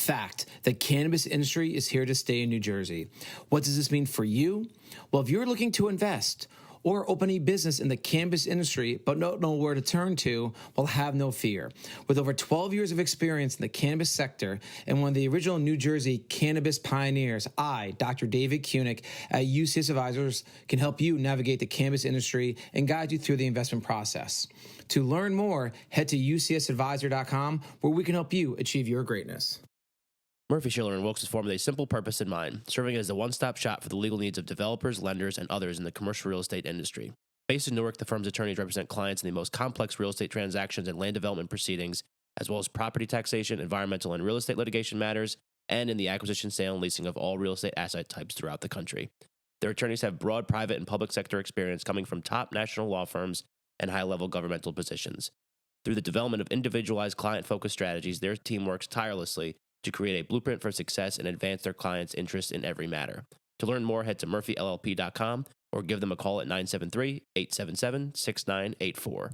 fact, the cannabis industry is here to stay in New Jersey. What does this mean for you? Well, if you're looking to invest or open a business in the cannabis industry but don't know where to turn to, well, have no fear. With over 12 years of experience in the cannabis sector and one of the original New Jersey cannabis pioneers, I, Dr. David Kunick at UCS Advisors, can help you navigate the cannabis industry and guide you through the investment process. To learn more, head to ucsadvisor.com, where we can help you achieve your greatness. Murphy, Schiller, and Wilkes is formed with a simple purpose in mind, serving as a one-stop shop for the legal needs of developers, lenders, and others in the commercial real estate industry. Based in Newark, the firm's attorneys represent clients in the most complex real estate transactions and land development proceedings, as well as property taxation, environmental, and real estate litigation matters, and in the acquisition, sale, and leasing of all real estate asset types throughout the country. Their attorneys have broad private and public sector experience coming from top national law firms and high-level governmental positions. Through the development of individualized client-focused strategies, their team works tirelessly to create a blueprint for success and advance their clients' interests in every matter. To learn more, head to murphyllp.com or give them a call at 973-877-6984.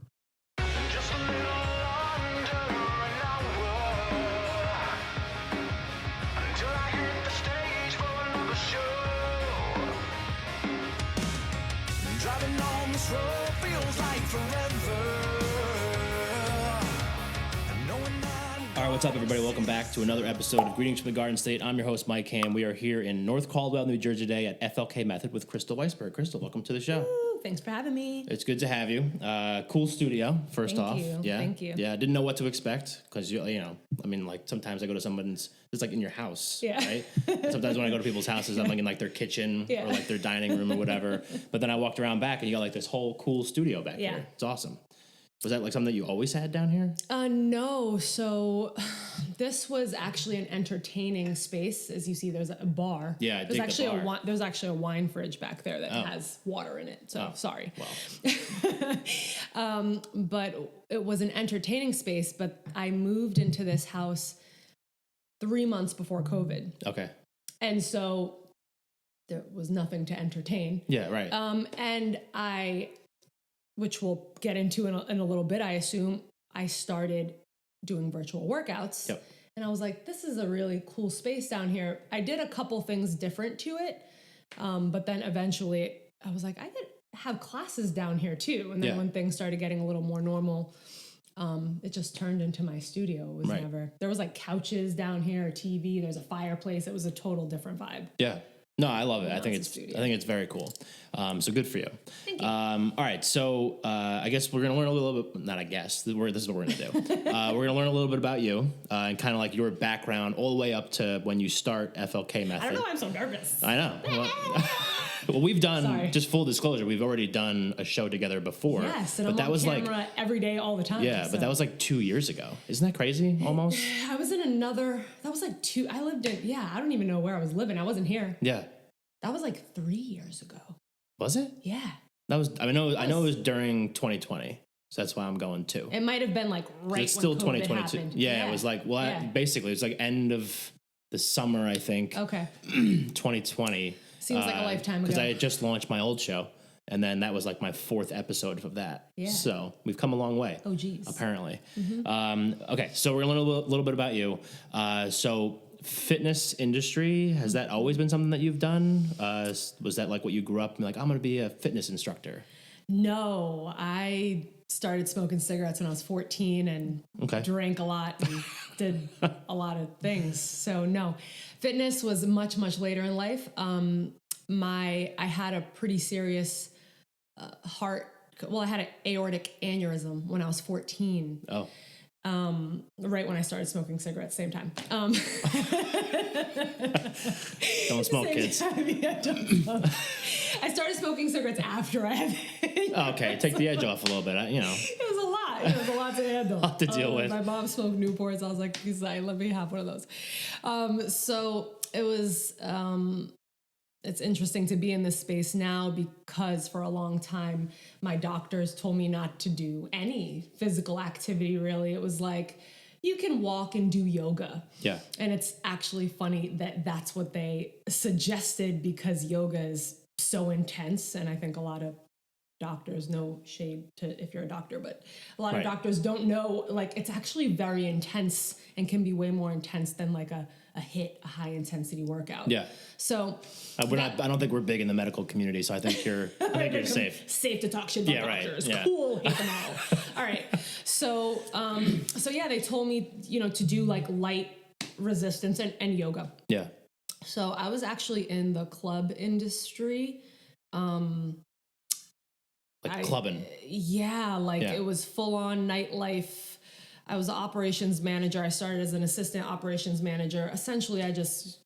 Driving on this road feels like forever. All right, what's up, everybody? Welcome back to another episode of Greetings from the Garden State. I'm your host, Mike Ham. We are here in North Caldwell, New Jersey today at FLK Method with Crystal Weisberg. Crystal, welcome to the show. Ooh, thanks for having me. It's good to have you. Cool studio, first off. Thank you. Yeah, Thank you. Yeah, didn't know what to expect because, you know, I mean, like sometimes I go to someone's, it's like in your house, Yeah. right? And sometimes when I go to people's houses, I'm like in like their kitchen Yeah. or like their dining room or whatever. But then I walked around back and you got like this whole cool studio back Yeah. here. It's awesome. Was that like something that you always had down here? No. So this was actually an entertaining space. As you see, there's a bar. Yeah, I there's dig actually the bar. there's actually a wine fridge back there that has water in it. So sorry. Wow. But it was an entertaining space. But I moved into this house 3 months before COVID, Okay. and so there was nothing to entertain. Yeah, right. And which we'll get into in a little bit, I assume, I started doing virtual workouts. Yep. And I was like, this is a really cool space down here. I did a couple things different to it. But then eventually I was like, I could have classes down here too. And then when things started getting a little more normal, it just turned into my studio. It was there was like couches down here, a TV, there's a fireplace. It was a total different vibe. Yeah. No, I love it. Now I think it's a studio. very cool. So good for you. Thank you. All right. So I guess we're gonna learn a little bit. Not I guess. This is what we're gonna do. We're gonna learn a little bit about you and kind of like your background all the way up to when you start FLK Method. I don't know why I'm so nervous. I know. Well, we've done, Sorry. just full disclosure, we've already done a show together before. Yes, and but I'm that on was camera like, every day, all the time. yeah, so. but that was like 2 years ago. Isn't that crazy? Almost. I was in another. That was like two. I lived in. Yeah, I don't even know where I was living. I wasn't here. Yeah. That was like 3 years ago. Was it? Yeah. That was. I know it was during 2020, so that's why I'm going too. It might have been like right. It's still when COVID 2022. happened. Yeah, it was like basically it was like end of the summer, I think. Okay. 2020. Seems like a lifetime ago. Because I had just launched my old show, and then that was like my 4th episode of that. Yeah. So we've come a long way. Oh, geez. Apparently. Okay, so we're gonna learn a little bit about you. So fitness industry, has that always been something that you've done? Was that like what you grew up and like, I'm gonna be a fitness instructor? No, I started smoking cigarettes when I was 14 and drank a lot and did a lot of things. So no, fitness was much, much later in life. I had a pretty serious I had an aortic aneurysm when I was 14. Oh. Right when I started smoking cigarettes, same time. Don't smoke, Same kids. time, yeah, don't smoke. I started smoking cigarettes after I had. Okay, take the edge off a little bit. It was a lot. It was a lot to handle. A lot to deal with. My mom smoked Newports. I was like, let me have one of those. So it was. It's interesting to be in this space now because for a long time, my doctors told me not to do any physical activity, really. It was like, you can walk and do yoga. Yeah. And it's actually funny that that's what they suggested because yoga is so intense. And I think a lot of doctors, no shade to if you're a doctor, but a lot Right. of doctors don't know, like, it's actually very intense and can be way more intense than like a high intensity workout. Yeah. So I don't think we're big in the medical community, so I think you're safe. Safe to talk shit about Yeah, right. doctors. Yeah. Cool. Hate them all. All right. So, yeah, they told me, to do like light resistance and yoga. Yeah. So I was actually in the club industry. Clubbing. Yeah, like Yeah. it was full on nightlife. I was an operations manager. I started as an assistant operations manager. Essentially, I just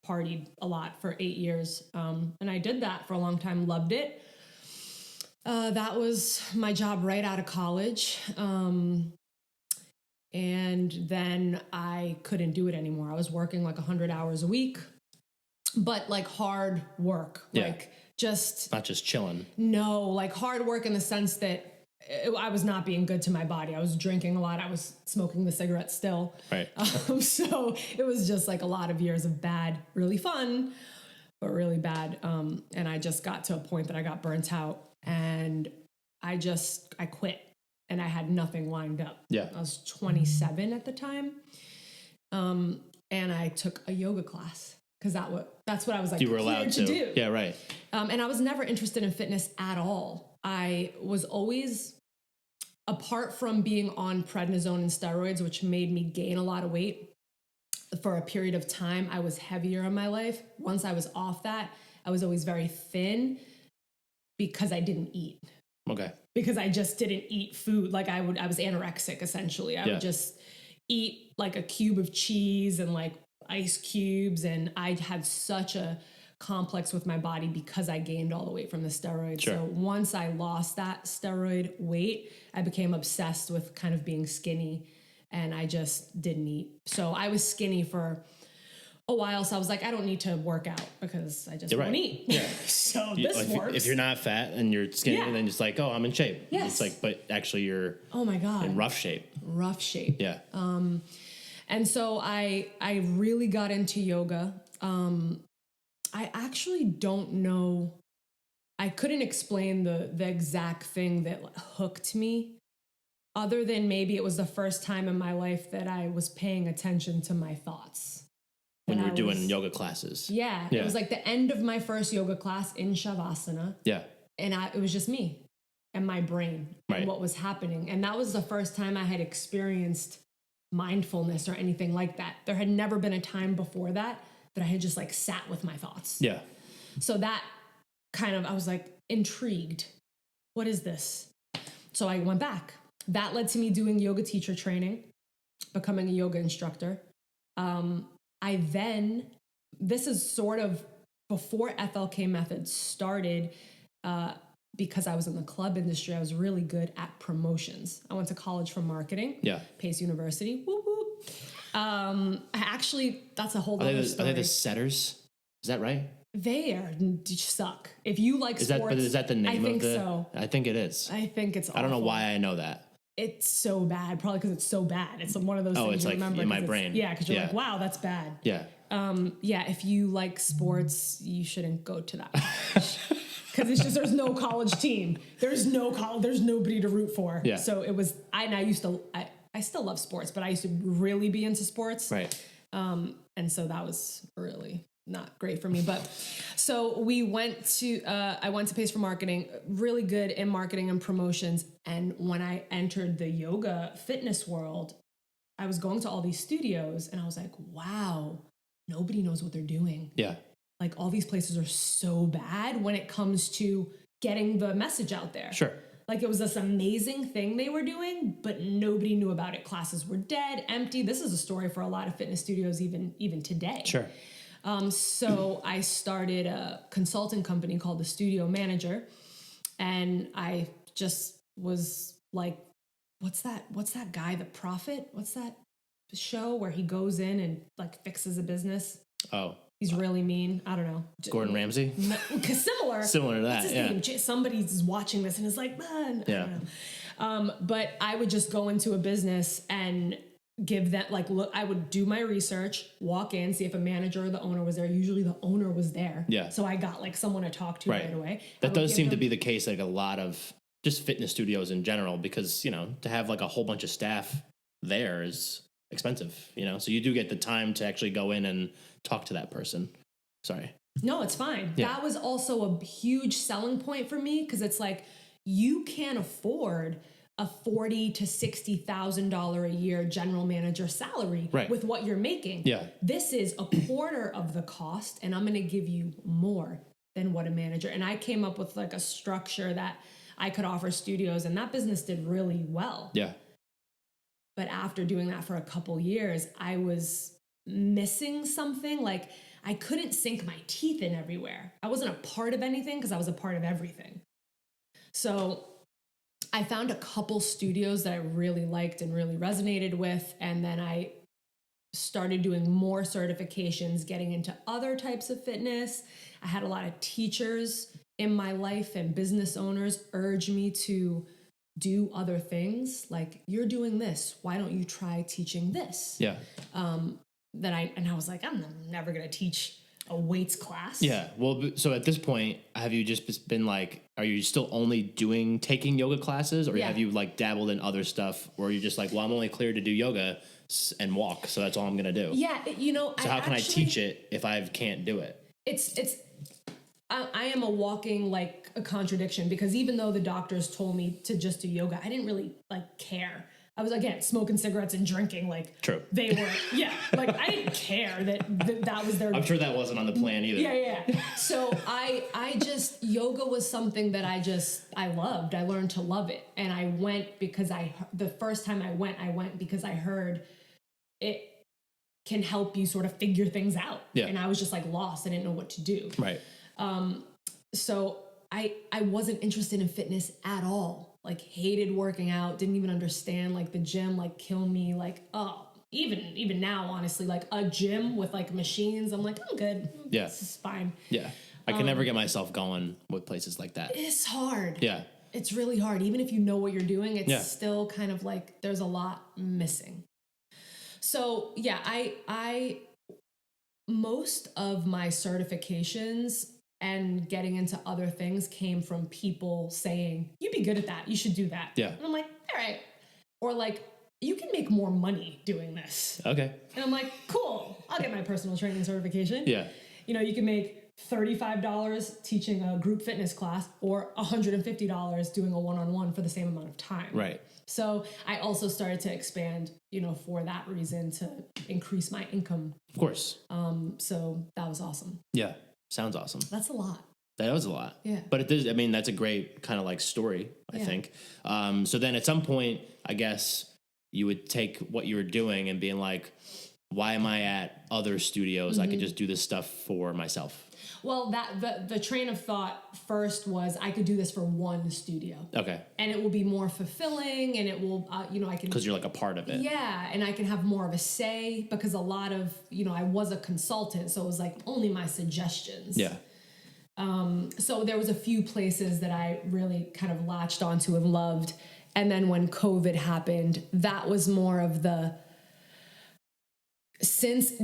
partied a lot for 8 years. And I did that for a long time, loved it. That was my job right out of college. And then I couldn't do it anymore. I was working like 100 hours a week, but like hard work, Yeah. like just Not just chilling. no, like hard work in the sense that I was not being good to my body. I was drinking a lot. I was smoking the cigarette still. Right. So it was just like a lot of years of bad, really fun, but really bad. And I just got to a point that I got burnt out and I quit and I had nothing lined up. Yeah. I was 27 at the time. And I took a yoga class because that's what I was like, You were allowed cleared to do. Yeah, right. And I was never interested in fitness at all. I was always, apart from being on prednisone and steroids, which made me gain a lot of weight for a period of time, I was heavier in my life. Once I was off that, I was always very thin because I didn't eat. Okay. Because I just didn't eat food. Like I was anorexic essentially. I would just eat like a cube of cheese and like ice cubes. And I had such a complex with my body because I gained all the weight from the steroids. Sure. So once I lost that steroid weight, I became obsessed with kind of being skinny and I just didn't eat. So I was skinny for a while. So I was like, I don't need to work out because I just won't eat. Yeah. So this works. If you're not fat and you're skinny, Yeah. then it's like, oh, I'm in shape. Yes. It's like, but actually you're oh my God. in rough shape. Rough shape. Yeah. And so I really got into yoga. I actually don't know. I couldn't explain the exact thing that hooked me other than maybe it was the first time in my life that I was paying attention to my thoughts. When you And were doing yoga classes. Yeah. It was like the end of my first yoga class in Shavasana. Yeah. And it was just me and my brain Right. and what was happening. And that was the first time I had experienced mindfulness or anything like that. There had never been a time before that I had just like sat with my thoughts. Yeah. So that kind of, I was like intrigued. What is this? So I went back. That led to me doing yoga teacher training, becoming a yoga instructor. This is sort of before FLK Method started, because I was in the club industry, I was really good at promotions. I went to college for marketing. Yeah. Pace University. Whoop, whoop. That's a whole Are other they story. the setters? Is that right? They suck. If you like sports, Is that the name I of think the? so. I think it is. I think it's awful. I don't know why I know that. It's so bad. Probably because it's so bad. It's one of those things it's you like remember. in my 'cause it's- brain. Yeah, because you're Yeah. like, wow, that's bad. Yeah. Yeah, if you like sports, you shouldn't go to that college. Because it's just, there's no college team. There's no college, there's nobody to root for. Yeah. So it was, I still love sports, but I used to really be into sports. Right. And so that was really not great for me. But so we went to, I went to Pace for Marketing, really good in marketing and promotions. And when I entered the yoga fitness world, I was going to all these studios and I was like, wow, nobody knows what they're doing. Yeah. Like all these places are so bad when it comes to getting the message out there. Sure. Like it was this amazing thing they were doing, but nobody knew about it. Classes were dead, empty. This is a story for a lot of fitness studios even today. Sure. So I started a consulting company called The Studio Manager. And I just was like, what's that guy, The Prophet? What's that show where he goes in and like fixes a business? Oh. He's really mean. I don't know. Gordon Ramsay? No, similar to that, What's his yeah. name? Somebody's watching this and is like, man. Yeah. I don't know. But I would just go into a business and give them like, look, I would do my research, walk in, see if a manager or the owner was there. Usually the owner was there. Yeah. So I got like someone to talk to right away. That does seem to be the case, like a lot of just fitness studios in general, because, you know, to have like a whole bunch of staff there is expensive, you know? So you do get the time to actually go in and talk to that person. Sorry. No, it's fine. Yeah. That was also a huge selling point for me, because it's like, you can't afford a $40,000 to $60,000 a year general manager salary with what you're making. Yeah. This is a quarter of the cost, and I'm going to give you more than what a manager. And I came up with like a structure that I could offer studios, and that business did really well. Yeah. But after doing that for a couple years, I was missing something. Like, I couldn't sink my teeth in everywhere. I wasn't a part of anything because I was a part of everything. So I found a couple studios that I really liked and really resonated with. And then I started doing more certifications, getting into other types of fitness. I had a lot of teachers in my life and business owners urge me to do other things. Like, you're doing this, why don't you try teaching this? Yeah. I was like, I'm never going to teach a weights class. Yeah. Well, so at this point, have you just been like, are you still only taking yoga classes, or have you like dabbled in other stuff, or you're just like, well, I'm only cleared to do yoga and walk, so that's all I'm going to do? Yeah. So how can I teach it if I can't do it? I am a walking like a contradiction, because even though the doctors told me to just do yoga, I didn't really like care. I was, again, smoking cigarettes and drinking. Like, true. They were, like, I didn't care that was their. I'm sure that wasn't on the plan either. Yeah. So yoga was something that I loved. I learned to love it. And I went because the first time I went because I heard it can help you sort of figure things out. Yeah. And I was just like lost. I didn't know what to do. Right. So I wasn't interested in fitness at all. Like, hated working out, didn't even understand like the gym, like kill me. Like, oh, even now, honestly, like a gym with like machines, I'm like, I'm good. Yeah. This is fine. Yeah. I can never get myself going with places like that. It's hard. Yeah. It's really hard. Even if you know what you're doing, it's still kind of like there's a lot missing. So yeah, I most of my certifications and getting into other things came from people saying, you'd be good at that, you should do that. Yeah. And I'm like, all right. Or like, you can make more money doing this. Okay. And I'm like, cool, I'll get my personal training certification. Yeah. You know, you can make $35 teaching a group fitness class, or $150 doing a one-on-one for the same amount of time. Right. So I also started to expand, you know, for that reason, to increase my income. Of course. So that was awesome. Yeah. Sounds awesome. That's a lot. That was a lot. Yeah. But it does, I mean, that's a great kind of like story, I think. So then at some point, I guess you would take what you were doing and being like, why am I at other studios? I could just do this stuff for myself. Well, the train of thought first was I could do this for one studio. Okay. And it will be more fulfilling, and it will, I can... Because you're like a part of it. Yeah, and I can have more of a say, because a lot of, I was a consultant, so it was like only my suggestions. Yeah. So there was a few places that I really kind of latched onto and loved. And then when COVID happened, that was more of the... Since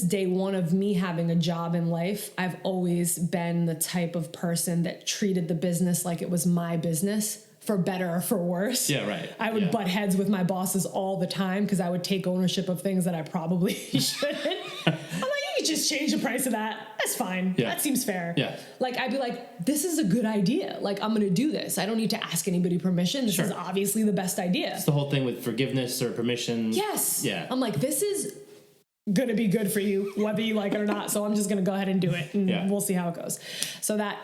day one of me having a job in life, I've always been the type of person that treated the business like it was my business, for better or for worse. Yeah, right. I would butt heads with my bosses all the time because I would take ownership of things that I probably shouldn't. I'm like, you can just change the price of that. That's fine. Yeah. That seems fair. Yeah. Like, I'd be like, this is a good idea. Like, I'm going to do this. I don't need to ask anybody permission. This is obviously the best idea. It's the whole thing with forgiveness or permission. Yes. Yeah. I'm like, this is going to be good for you, whether you like it or not. So I'm just going to go ahead and do it, and we'll see how it goes. So that,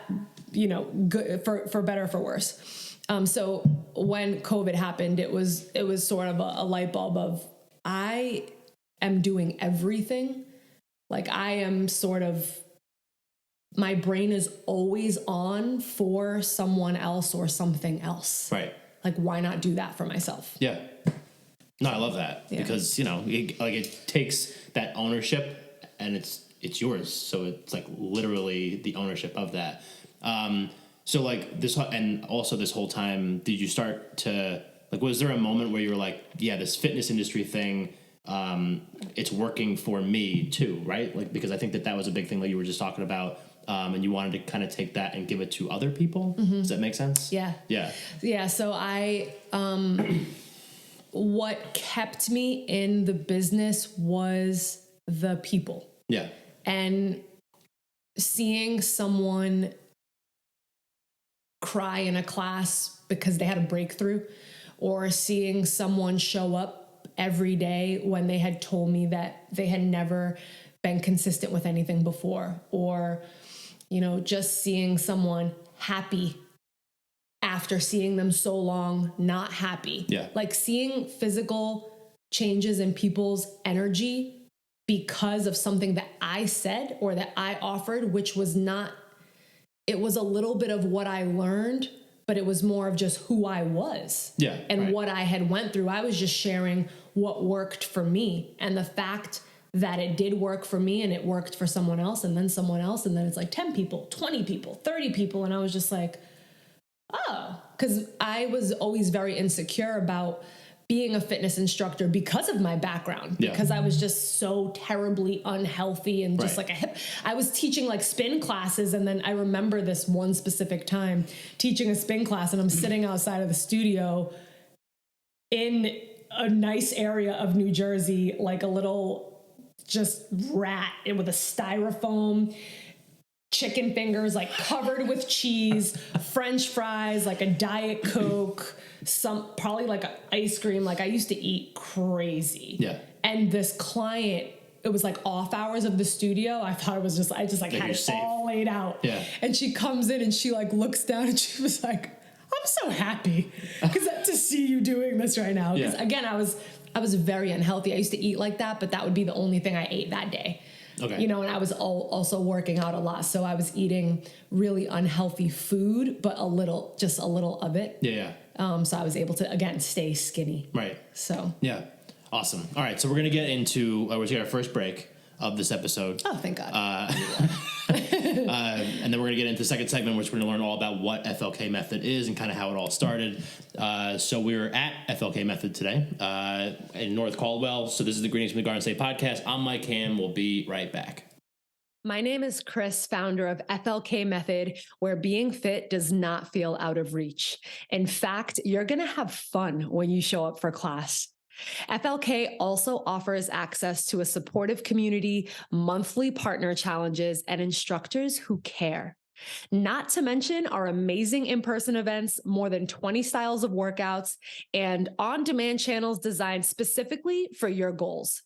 good for better or for worse. So when COVID happened, it was sort of a light bulb of, I am doing everything. Like, I am sort of, my brain is always on for someone else or something else. Right. Like, why not do that for myself? Yeah. No, I love that because, it takes that ownership, and it's yours. So it's like literally the ownership of that. So like this, and also this whole time, did you start to Like, was there a moment where you were like, yeah, this fitness industry thing, it's working for me too, right? Like, because I think that was a big thing that you were just talking about. And you wanted to kind of take that and give it to other people. Does that make sense? Yeah. Yeah. Yeah. So what kept me in the business was the people. Yeah. And seeing someone cry in a class because they had a breakthrough, or seeing someone show up every day when they had told me that they had never been consistent with anything before, or, just seeing someone happy after seeing them so long not happy. Yeah. Like seeing physical changes in people's energy because of something that I said or that I offered, which was not, it was a little bit of what I learned, but it was more of just who I was. Yeah. And right. what I had went through. I was just sharing what worked for me, and the fact that it did work for me and it worked for someone else and then someone else. And then it's like 10 people, 20 people, 30 people. And I was just like, oh, because I was always very insecure about being a fitness instructor because of my background, because I was just so terribly unhealthy and just like I was teaching like spin classes. And then I remember this one specific time teaching a spin class, and I'm sitting outside of the studio in a nice area of New Jersey, like a little just rat with a styrofoam, chicken fingers, like covered with cheese, French fries, like a Diet Coke, probably like an ice cream. Like I used to eat crazy. Yeah. And this client, it was like off hours of the studio. I thought it was I just like had it all laid out. Yeah. And she comes in and she like looks down and she was like, I'm so happy to see you doing this right now. Because again, I was very unhealthy. I used to eat like that, but that would be the only thing I ate that day. Okay. And I was also working out a lot. So I was eating really unhealthy food, but just a little of it. Yeah. So I was able to, again, stay skinny. Right. So. Yeah. Awesome. All right. So we're going to get into, we're going to get our first break of this episode. Oh, thank God. And then we're going to get into the second segment, which we're going to learn all about what FLK Method is and kind of how it all started. So we're at FLK Method today in North Caldwell. So this is the Greetings from the Garden State podcast. I'm Mike Ham. We'll be right back. My name is Krys, founder of FLK Method, where being fit does not feel out of reach. In fact, you're going to have fun when you show up for class. FLK also offers access to a supportive community, monthly partner challenges, and instructors who care. Not to mention our amazing in-person events, more than 20 styles of workouts, and on-demand channels designed specifically for your goals.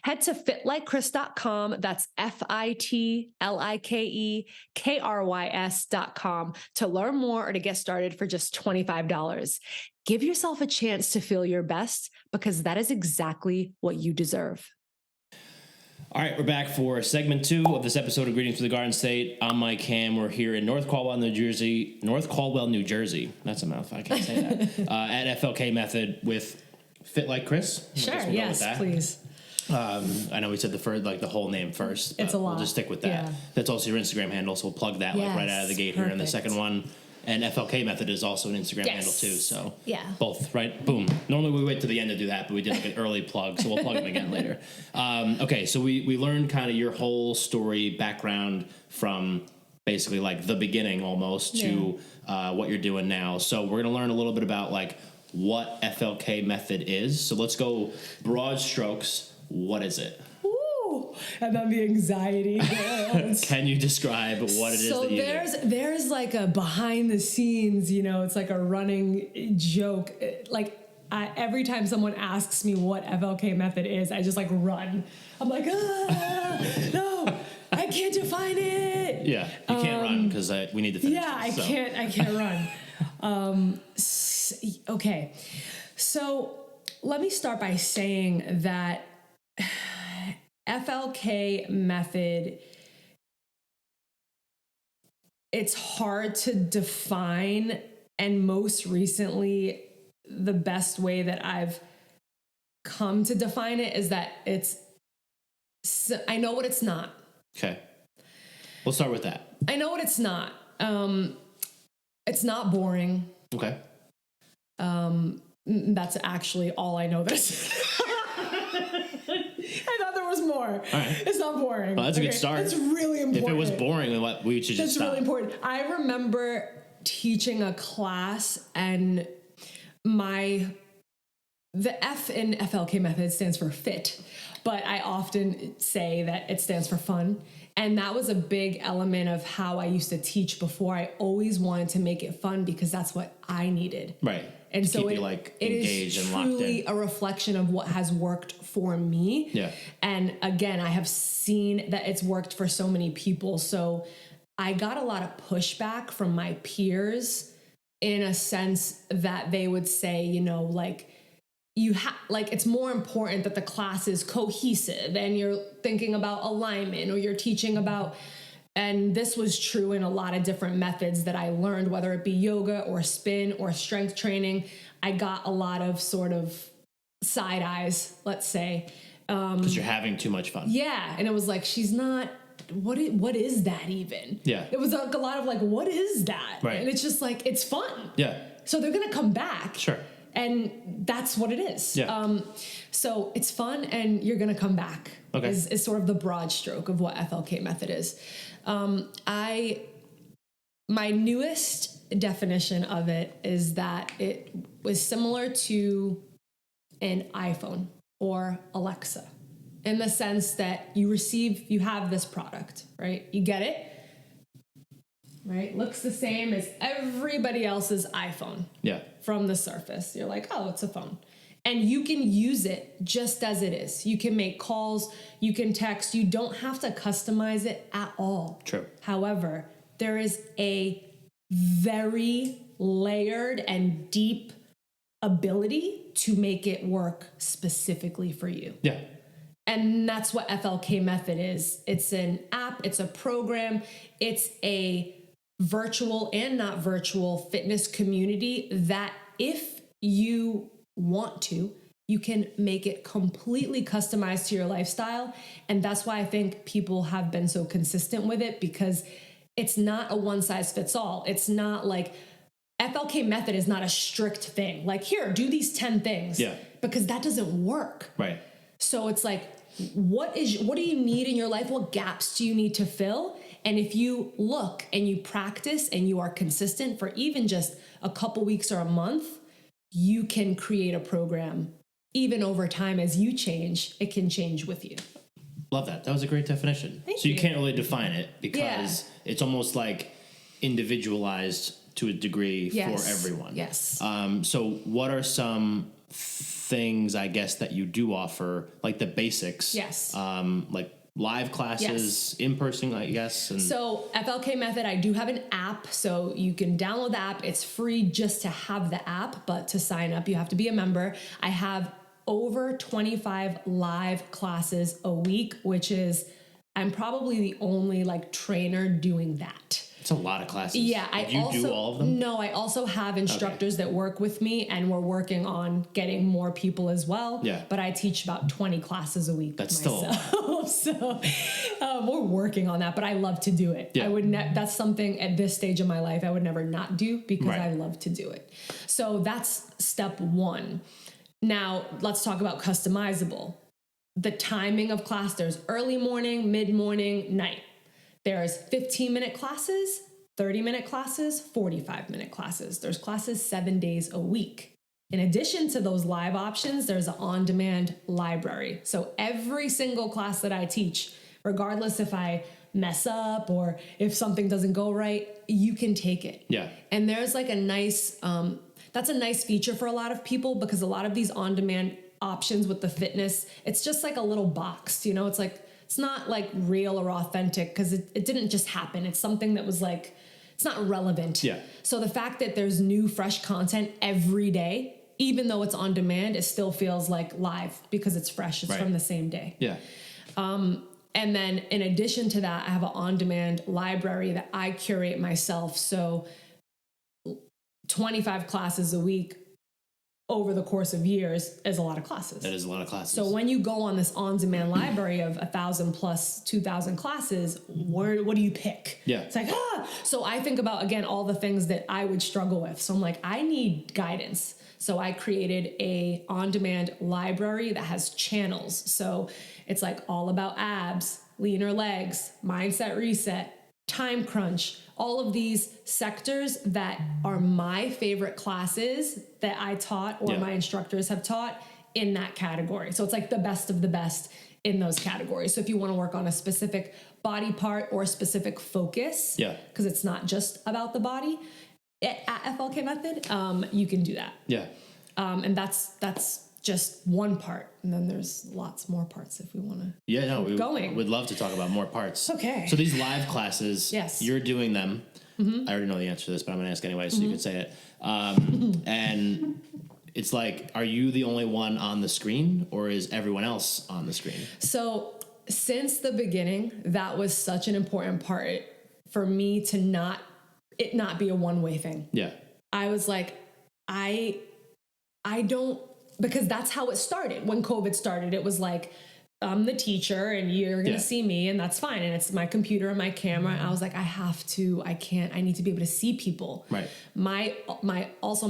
Head to fitlikkrys.com. That's FITLIKEKRYS.com to learn more or to get started for just $25. Give yourself a chance to feel your best, because that is exactly what you deserve. All right, we're back for segment 2 of this episode of Greetings from the Garden State. I'm Mike Ham. We're here in North Caldwell, New Jersey. That's a mouthful. I can't say that. At FLK Method with Fit Like Krys. Sure. Yes, please. I know we said the whole name first. It's a lot. We'll just stick with that. Yeah. That's also your Instagram handle, so we'll plug that right out of the gate here in the second one. And FLK Method is also an Instagram handle too. So both, right? Boom. Normally we wait to the end to do that, but we did like an early plug, so we'll plug them again later. Okay, so we learned kind of your whole story background from basically like the beginning almost to what you're doing now. So we're gonna learn a little bit about like what FLK Method is. So let's go broad strokes. What is it? Ooh, and then the anxiety. Can you describe what it is that you do? There's like a behind the scenes, it's like a running joke. Like every time someone asks me what FLK Method is, I just like run. I'm like, no, I can't define it. Yeah, you can't run because we need to finish. Yeah, I can't run. Okay, so let me start by saying that FLK Method, it's hard to define, and most recently, the best way that I've come to define it is that I know what it's not. Okay. We'll start with that. I know what it's not. It's not boring. Okay. That's actually all I know this. I thought there was more. All right. It's not boring. Well, that's a good start. It's really important. If it was boring, then what, we should just That's stop. really important. I remember teaching a class, and the F in FLK Method stands for fit, but I often say that it stands for fun. And that was a big element of how I used to teach before. I always wanted to make it fun because that's what I needed. Right. And to so keep you like engaged it is and locked truly in. a reflection of what has worked for me. Yeah. And again, I have seen that it's worked for so many people. So I got a lot of pushback from my peers in a sense that they would say, you know, like, it's more important that the class is cohesive and you're thinking about alignment, or you're teaching about, and this was true in a lot of different methods that I learned, whether it be yoga or spin or strength training. I got a lot of sort of side eyes, let's say. Because you're having too much fun. Yeah. And it was like, she's not, what is that even? Yeah. It was like a lot of like, what is that? Right. And it's just like, it's fun. Yeah. So they're going to come back. Sure. And that's what it is. Yeah. So it's fun and you're going to come back. Okay. Is sort of the broad stroke of what FLK Method is. My newest definition of it is that it was similar to an iPhone or Alexa, in the sense that you have this product, right? You get it, right? Looks the same as everybody else's iPhone. Yeah. From the surface. You're like, oh, it's a phone. And you can use it just as it is. You can make calls, you can text, you don't have to customize it at all. True. However, there is a very layered and deep ability to make it work specifically for you. Yeah. And that's what FLK Method is. It's an app, it's a program, it's a virtual and not virtual fitness community that if you want to, you can make it completely customized to your lifestyle. And that's why I think people have been so consistent with it, because it's not a one size fits all. It's not like FLK Method is not a strict thing. Like, here, do these 10 things. Yeah. Because that doesn't work. Right. So it's like, what do you need in your life? What gaps do you need to fill? And if you look and you practice and you are consistent for even just a couple weeks or a month, you can create a program. Even over time, as you change, it can change with you. Love that. That was a great definition. Thank so you you. can't really define it because it's almost like individualized to a degree for everyone. Yes. So what are some things, I guess, that you do offer, like the basics? Yes. Like live classes, in person, I guess. And so FLK Method, I do have an app, so you can download the app. It's free just to have the app, but to sign up, you have to be a member. I have over 25 live classes a week, which is, I'm probably the only like trainer doing that. it's a lot of classes. Yeah, Do all of them? No, I also have instructors that work with me, and we're working on getting more people as well. Yeah. But I teach about 20 classes a week. That's myself. So we're working on that, but I love to do it. Yeah. That's something at this stage of my life I would never not do, because Right. I love to do it. So that's step one. Now let's talk about customizable. The timing of class, there's early morning, mid-morning, night. There's 15-minute classes, 30-minute classes, 45-minute classes. There's classes 7 days a week. In addition to those live options, there's an on-demand library. So every single class that I teach, regardless if I mess up or if something doesn't go right, you can take it. Yeah. And there's like a nice, that's a nice feature for a lot of people, because a lot of these on-demand options with the fitness, it's just like a little box, you know, it's like, it's not like real or authentic, because it didn't just happen. It's something that was like, it's not relevant. Yeah. So the fact that there's new, fresh content every day, even though it's on demand, it still feels like live because it's fresh. It's from the same day. Yeah. And then in addition to that, I have an on-demand library that I curate myself. So 25 classes a week over the course of years is a lot of classes. That is a lot of classes. So when you go on this on-demand library of 1,000 plus 2,000 classes, what do you pick? Yeah. It's like, So I think about, again, all the things that I would struggle with. So I'm like, I need guidance. So I created a on-demand library that has channels. So it's like all about abs, leaner legs, mindset reset, time crunch, all of these sectors that are my favorite classes that I taught or my instructors have taught in that category. So it's like the best of the best in those categories. So if you want to work on a specific body part or a specific focus, because it's not just about the body at FLK Method, you can do that. Yeah. And that's just one part. And then there's lots more parts if we want to we'd love to talk about more parts. Okay. So these live classes, you're doing them. I already know the answer to this, but I'm going to ask anyway, so you can say it. And it's like, are you the only one on the screen, or is everyone else on the screen? So since the beginning, that was such an important part for me to not be a one-way thing. Yeah. I was like, I don't, because that's how it started. When COVID started, it was like, I'm the teacher and you're going to see me, and that's fine. And it's my computer and my camera. I was like, I need to be able to see people. Right. My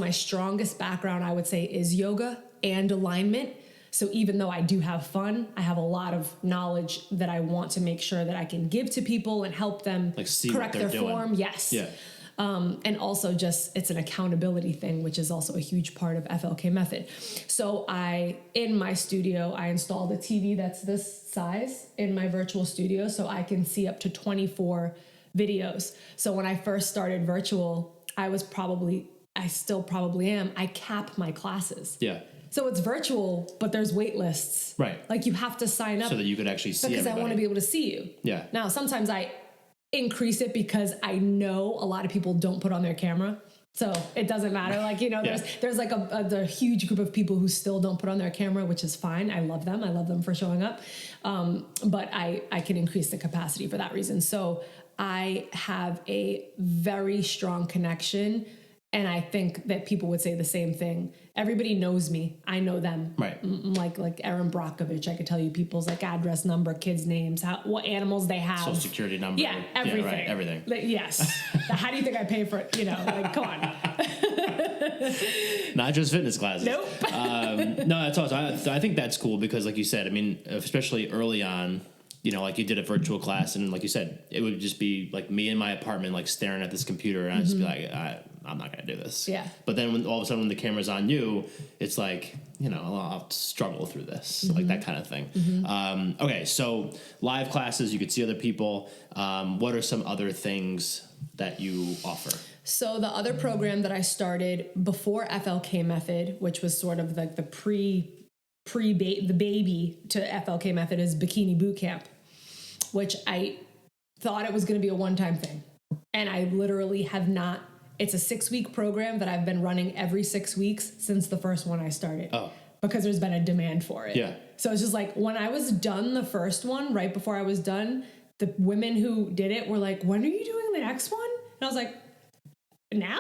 strongest background, I would say, is yoga and alignment. So even though I do have fun, I have a lot of knowledge that I want to make sure that I can give to people and help them correct their form. Yes. Yeah. And also just, it's an accountability thing, which is also a huge part of FLK Method. So in my studio, I installed a TV that's this size in my virtual studio, so I can see up to 24 videos. So when I first started virtual, I still probably am, I cap my classes. Yeah. So it's virtual, but there's wait lists. Right. Like you have to sign up. So that you could actually see because everybody. I want to be able to see you. Yeah. Now, sometimes I increase it because I know a lot of people don't put on their camera. So it doesn't matter. Like, there's like a huge group of people who still don't put on their camera, which is fine. I love them. I love them for showing up. But I can increase the capacity for that reason. So I have a very strong connection. And I think that people would say the same thing. Everybody knows me. I know them. Right. Like Erin Brockovich, I could tell you people's like address, number, kids' names, what animals they have. Social security number. Yeah, everything. Yeah, right, everything. Like, yes. How do you think I pay for it? Like, come on. Not just fitness classes. Nope. No, that's awesome. I think that's cool because, like you said, I mean, especially early on, like you did a virtual class, and like you said, it would just be like me in my apartment, like staring at this computer, and I'd just be like, I'm not going to do this. Yeah. But then when all of a sudden when the camera's on you, it's like, I'll have to struggle through this, like that kind of thing. Okay, so live classes, you could see other people. What are some other things that you offer? So the other program that I started before FLK Method, which was sort of like the the baby to FLK Method, is Bikini Boot Camp, which I thought it was going to be a one-time thing. And I literally have not. It's a 6-week program that I've been running every 6 weeks since the first one I started. Oh. Because there's been a demand for it. Yeah. So it's just like when I was done the first one, right before I was done, the women who did it were like, when are you doing the next one? And I was like, now?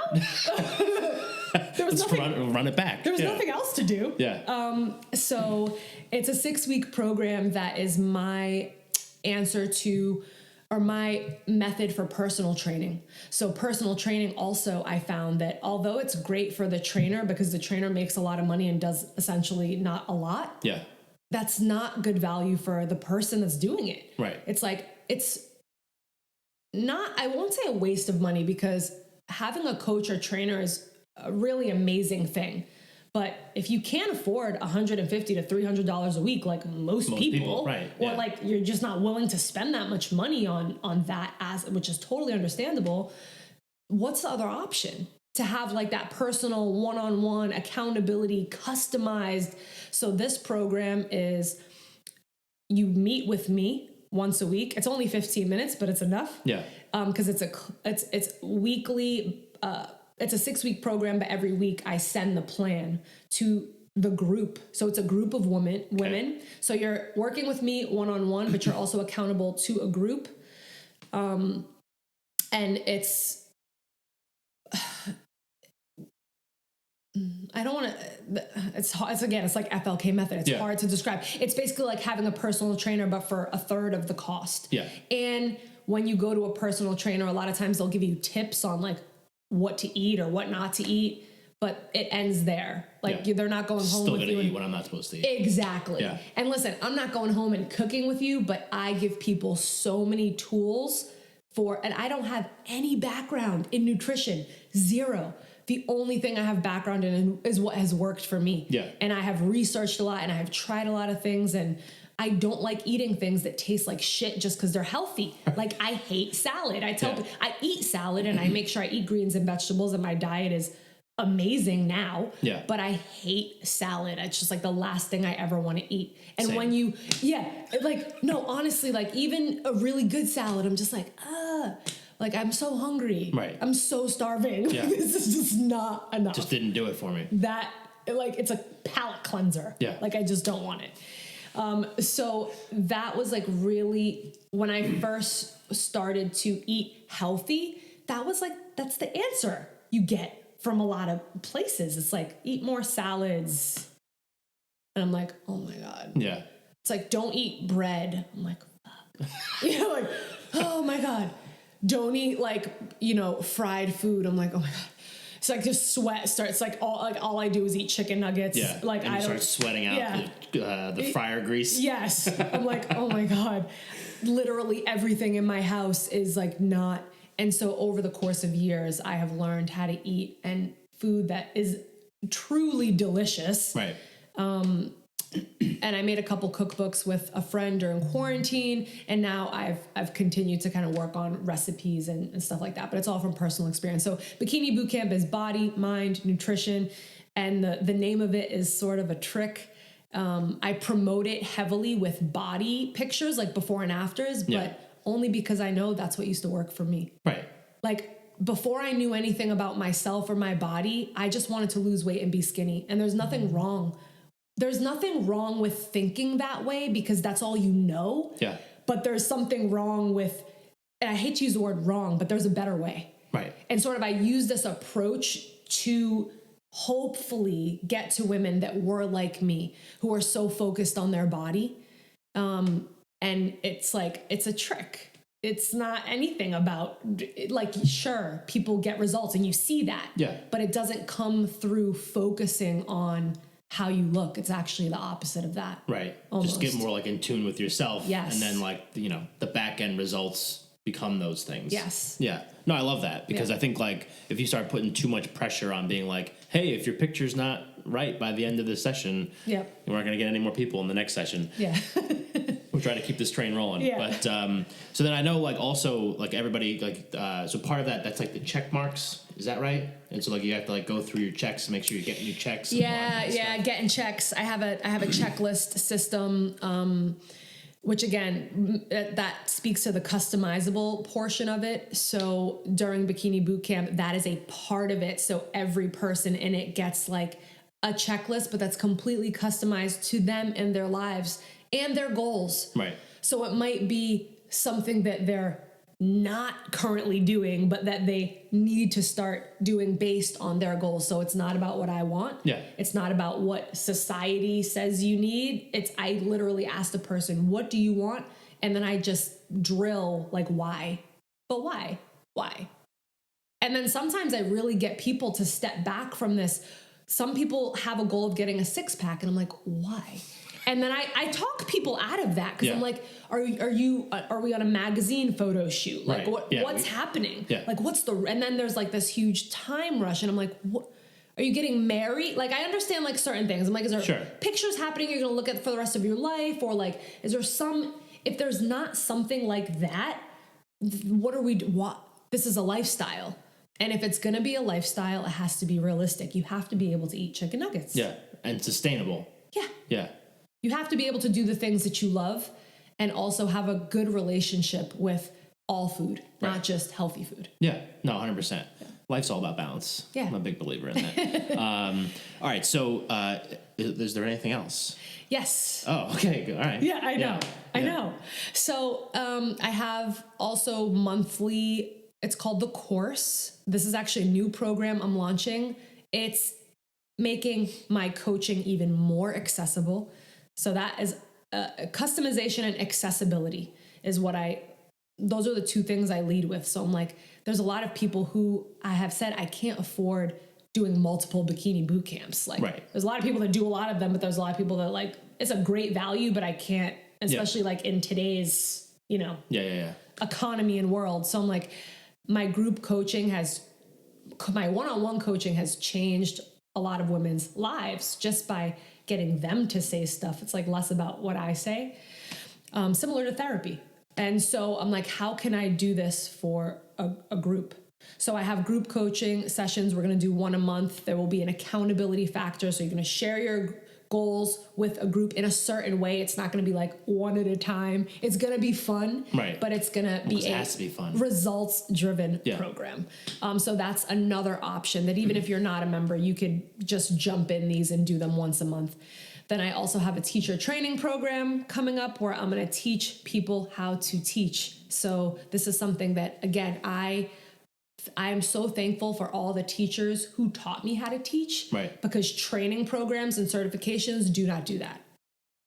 Let's run it back. There was nothing else to do. Yeah. So it's a 6-week program that is my answer to, or my method for personal training. So personal training also, I found that although it's great for the trainer because the trainer makes a lot of money and does essentially not a lot. Yeah. That's not good value for the person that's doing it. Right. It's like, it's not, I won't say a waste of money because having a coach or trainer is a really amazing thing. But if you can't afford $150 to $300 a week, like most people, right, or like you're just not willing to spend that much money on that, which is totally understandable, what's the other option? To have like that personal one-on-one accountability, customized. So this program is, you meet with me once a week. It's only 15 minutes, but it's enough. Yeah. Because it's weekly. It's a 6-week program, but every week I send the plan to the group. So it's a group of women. Okay. So you're working with me one-on-one, but you're also accountable to a group. And it's, I don't want to, it's like FLK Method. It's hard to describe. It's basically like having a personal trainer, but for a third of the cost. Yeah. And when you go to a personal trainer, a lot of times they'll give you tips on like what to eat or what not to eat. but it ends there. Like they're not going home Still with gonna you. eat when I'm not supposed to eat. Exactly. Yeah. And listen, I'm not going home and cooking with you, but I give people so many tools and I don't have any background in nutrition, zero. The only thing I have background in is what has worked for me. Yeah. And I have researched a lot and I have tried a lot of things, and I don't like eating things that taste like shit just because they're healthy. Like I hate salad. I tell people I eat salad and I make sure I eat greens and vegetables, and my diet is amazing now. Yeah. But I hate salad. It's just like the last thing I ever want to eat. And Same. when you, like, no, honestly, like even a really good salad, I'm just like, like I'm so hungry. Right. I'm so starving. Yeah. This is just not enough. Just didn't do it for me. That, like, it's a palate cleanser. Yeah. Like I just don't want it. So that was like really, when I first started to eat healthy, that was like, that's the answer you get from a lot of places. It's like, eat more salads. And I'm like, oh my God. Yeah. It's like, don't eat bread. I'm like, fuck. Like, oh my God. Don't eat like, fried food. I'm like, oh my God. It's like just sweat starts, like all I do is eat chicken nuggets. Yeah. Like and I start don't sweating out the fryer grease. Yes. I'm like, oh my God. Literally everything in my house is like not. And so over the course of years, I have learned how to eat and food that is truly delicious. Right. And I made a couple cookbooks with a friend during quarantine, and now I've continued to kind of work on recipes and stuff like that. But it's all from personal experience. So Bikini Bootcamp is body, mind, nutrition, and the name of it is sort of a trick. I promote it heavily with body pictures, like before and afters, but only because I know that's what used to work for me. Right. Like before I knew anything about myself or my body, I just wanted to lose weight and be skinny. And there's nothing wrong. There's nothing wrong with thinking that way because that's all you know. Yeah. But there's something wrong with, and I hate to use the word wrong, but there's a better way. Right. And sort of I use this approach to hopefully get to women that were like me, who are so focused on their body. And it's like, it's a trick. It's not anything about, like, sure, people get results and you see that. Yeah. But it doesn't come through focusing on how you look. It's actually the opposite of that. Right. Almost. Just get more like in tune with yourself. Yes. And then like, the back end results become those things. Yes. Yeah. No, I love that because Yeah. I think like if you start putting too much pressure on being like, hey, if your picture's not right by the end of the session, Yep. we're not going to get any more people in the next session. Yeah. We're trying to keep this train rolling. Yeah. But so then I know like also like everybody like so part of that's like the check marks. Is that right? And so like you have to like go through your checks to make sure you're getting your checks. And all that kind of stuff. Getting checks. I have a checklist system, which again, that speaks to the customizable portion of it. So during Bikini Bootcamp, that is a part of it. So every person in it gets like a checklist, but that's completely customized to them and their lives and their goals. Right. So it might be something that they're not currently doing, but that they need to start doing based on their goals. So it's not about what I want. Yeah. It's not about what society says you need. I literally ask the person, what do you want? And then I just drill like, why? But why? Why? And then sometimes I really get people to step back from this. Some people have a goal of getting a 6-pack and I'm like, why? And then I talk people out of that because I'm like, are we on a magazine photo shoot? Like Right. what's happening? Yeah. Like and then there's like this huge time rush and I'm like, what? Are you getting married? Like I understand like certain things. I'm like, is there pictures happening you're going to look at for the rest of your life? Or like, is there if there's not something like that, this is a lifestyle. And if it's going to be a lifestyle, it has to be realistic. You have to be able to eat chicken nuggets. Yeah. And sustainable. Yeah. Yeah. You have to be able to do the things that you love and also have a good relationship with all food, not just healthy food. Yeah. No, 100%. Life's all about balance. Yeah. I'm a big believer in that. All right. So is there anything else? Yes. Oh, okay. Good. All right. Yeah, I know. I know. So I have also monthly, it's called The Course. This is actually a new program I'm launching. It's making my coaching even more accessible. So that is customization and accessibility is those are the two things I lead with. So I'm like, there's a lot of people who I have said I can't afford doing multiple bikini boot camps. Like there's a lot of people that do a lot of them, but there's a lot of people that like, it's a great value, but I can't, especially like in today's, economy and world. So I'm like, my group coaching my one-on-one coaching has changed a lot of women's lives just by getting them to say stuff. It's like less about what I say, similar to therapy. And so I'm like, how can I do this for a group? So I have group coaching sessions. We're going to do one a month. There will be an accountability factor. So you're going to share your goals with a group in a certain way. It's not going to be like one at a time. It's going to be fun, but it's going to be a results-driven program. So that's another option that even if you're not a member, you could just jump in these and do them once a month. Then I also have a teacher training program coming up where I'm going to teach people how to teach. So this is something that, again, I am so thankful for all the teachers who taught me how to teach, because training programs and certifications do not do that.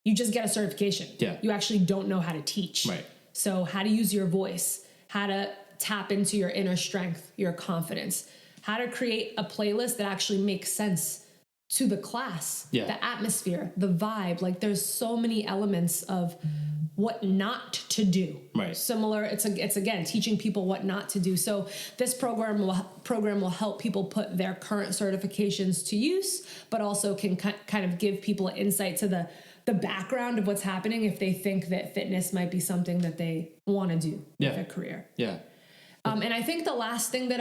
You just get a certification. You actually don't know how to teach. So how to use your voice, how to tap into your inner strength, your confidence, how to create a playlist that actually makes sense to the class, the atmosphere, the vibe. Like there's so many elements of what not to do. Similar, it's again teaching people what not to do. So this program will help people put their current certifications to use, but also can kind of give people an insight to the background of what's happening if they think that fitness might be something that they want to do with a career. And I think the last thing that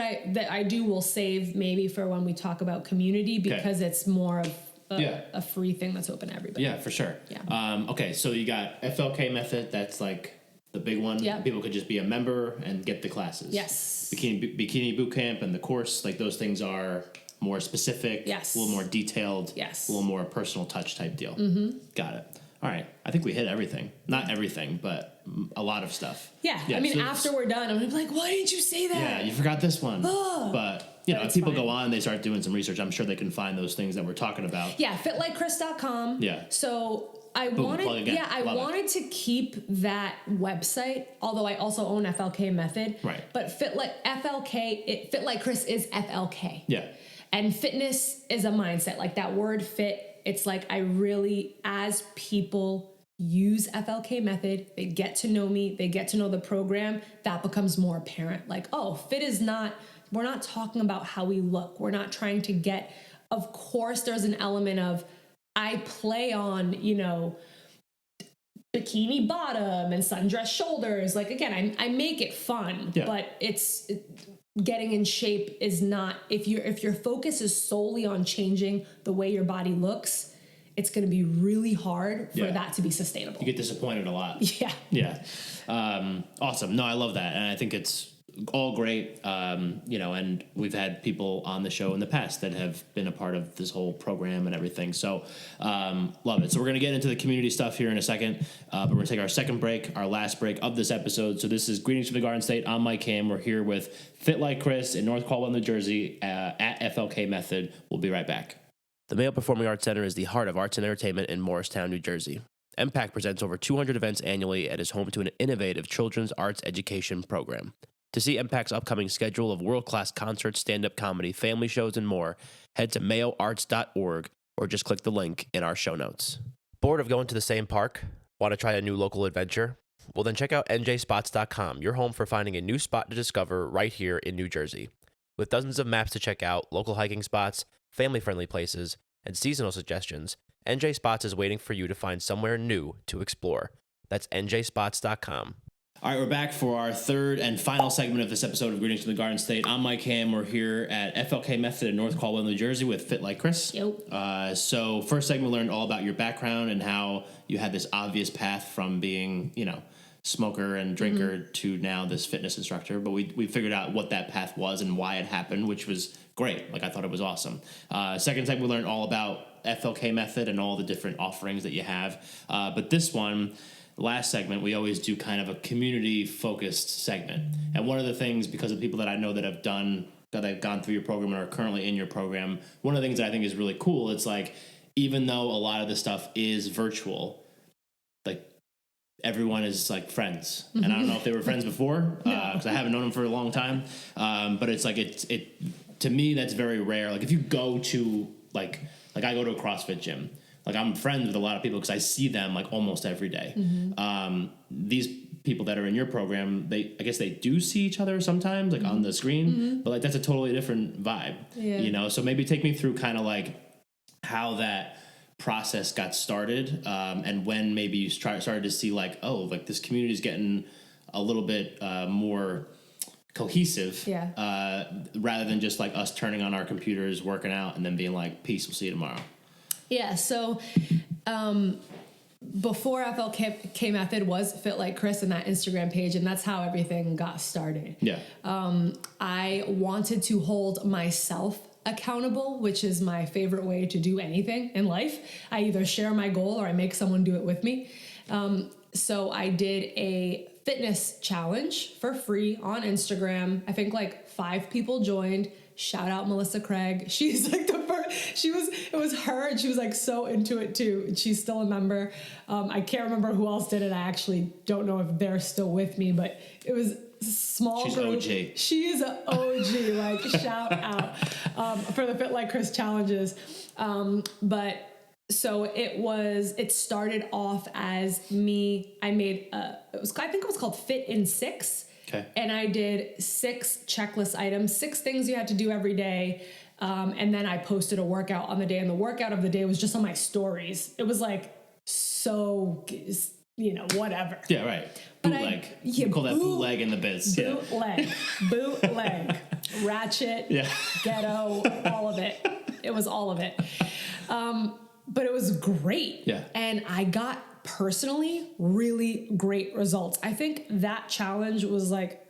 I do will save maybe for when we talk about community, because it's more of a free thing that's open to everybody. Yeah, for sure. Okay, so you got FLK Method. That's like the big one. People could just be a member and get the classes. Bikini Boot Camp and the course, like those things are more specific, a little more detailed, a little more personal touch type deal. Got it. All right. I think we hit everything. Not everything, but a lot of stuff. I mean, so after we're done, I'm going to be like, why didn't you say that? Yeah, you forgot this one. But, you know, if people go on, they start doing some research, I'm sure they can find those things that we're talking about. FitLikeKrys.com. So I wanted to keep that website, although I also own FLK Method. But Fit Like Krys is FLK. And fitness is a mindset. Like that word fit, it's like I really, as people use FLK Method, they get to know me, they get to know the program, that becomes more apparent. Like, oh, fit is not, we're not talking about how we look. We're not trying to get, of course, there's an element of, I play on, you know, bikini bottom and sundress shoulders. Like, again, I make it fun, but getting in shape is not, if your focus is solely on changing the way your body looks, it's going to be really hard for that to be sustainable. You get disappointed a lot. Awesome. No, I love that. And I think it's all great. You know, and we've had people on the show in the past that have been a part of this whole program and everything. So, love it. So we're going to get into the community stuff here in a second, but we're going to take our second break, our last break of this episode. So this is Greetings from the Garden State. I'm Mike Ham. We're here with Fit Like Krys in North Caldwell, New Jersey, at FLK Method. We'll be right back. The Mayo Performing Arts Center is the heart of arts and entertainment in Morristown, New Jersey. MPAC presents over 200 events annually and is home to an innovative children's arts education program. To see MPAC's upcoming schedule of world-class concerts, stand-up comedy, family shows, and more, head to mayoarts.org or just click the link in our show notes. Bored of going to the same park? Want to try a new local adventure? Well, then check out NJspots.com, your home for finding a new spot to discover right here in New Jersey. With dozens of maps to check out, local hiking spots, family-friendly places, and seasonal suggestions, NJspots is waiting for you to find somewhere new to explore. That's NJspots.com. All right, we're back for our third and final segment of this episode of Greetings from the Garden State. I'm Mike Ham. We're here at FLK Method in North Caldwell, New Jersey with Fit Like Krys. So first segment, we learned all about your background and how you had this obvious path from being, you know, smoker and drinker to now this fitness instructor. But we figured out what that path was and why it happened, which was great. Like, I thought it was awesome. Second segment, we learned all about FLK Method and all the different offerings that you have. But this one, last segment, we always do kind of a community-focused segment. And one of the things, because of people that I know that have gone through your program and are currently in your program, one of the things that I think is really cool, it's like, even though a lot of this stuff is virtual, like, everyone is like friends. And I don't know if they were friends before, because I haven't known them for a long time. But it's like, it to me, that's very rare. Like if you go to like I go to a CrossFit gym, like I'm friends with a lot of people because I see them like almost every day. These people that are in your program, I guess they do see each other sometimes, like on the screen, but like that's a totally different vibe, you know? So maybe take me through kind of like how that process got started, and when maybe you started to see like, oh, like this community is getting a little bit more cohesive, rather than just like us turning on our computers, working out, and then being like, peace, we'll see you tomorrow. Yeah. So, before FLK Method was Fit Like Krys and that Instagram page, and that's how everything got started. Yeah. I wanted to hold myself accountable, which is my favorite way to do anything in life. I either share my goal or I make someone do it with me. So I did a fitness challenge for free on Instagram. I think like 5 people joined. Shout out Melissa Craig. She's like the first, it was her, and she was like so into it too. And she's still a member. I can't remember who else did it. I actually don't know if they're still with me, but it was small. She's group. OG. She is an OG, like shout out for the Fit Like Krys challenges. But so it started off as me, I think it was called Fit in 6. Okay. And I did 6 checklist items, 6 things you had to do every day. And then I posted a workout on the day, and the workout of the day was just on my stories. It was like, so, whatever. Yeah, right. Bootleg. We call that bootleg in the biz. Bootleg. Ratchet. Yeah. Ghetto. All of it. It was all of it. But it was great. Yeah. And I got personally really great results. I think that challenge was like,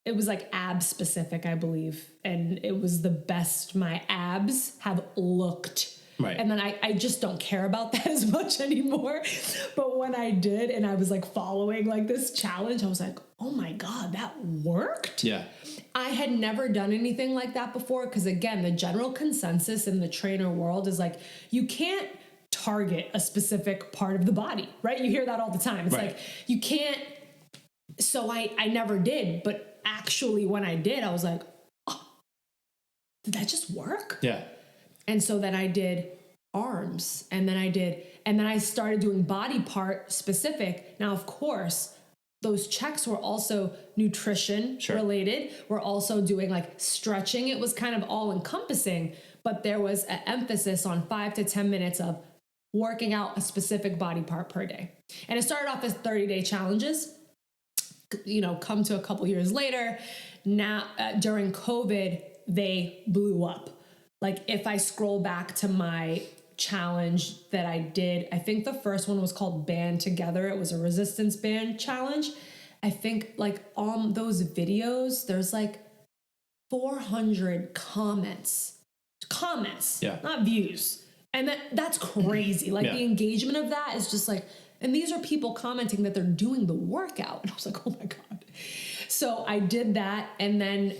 it was like ab specific, I believe. And it was the best my abs have looked. Right. And then I just don't care about that as much anymore. But when I did, and I was like following like this challenge, I was like, oh my God, that worked. Yeah. I had never done anything like that before. Cause again, the general consensus in the trainer world is like, you can't target a specific part of the body, right? You hear that all the time. It's like, you can't. So I never did. But actually when I did, I was like, oh, did that just work? Yeah. And so then I did arms, and then I started doing body part specific. Now, of course, those checks were also nutrition related. We're also doing like stretching. It was kind of all encompassing, but there was an emphasis on 5 to 10 minutes of working out a specific body part per day. And it started off as 30-day challenges, come to a couple years later. Now, during COVID, they blew up. Like if I scroll back to my challenge that I did, I think the first one was called Band Together. It was a resistance band challenge. I think like on those videos, there's like 400 comments, not views. And that's crazy. Like the engagement of that is just like, and these are people commenting that they're doing the workout. And I was like, oh my God. So I did that. And then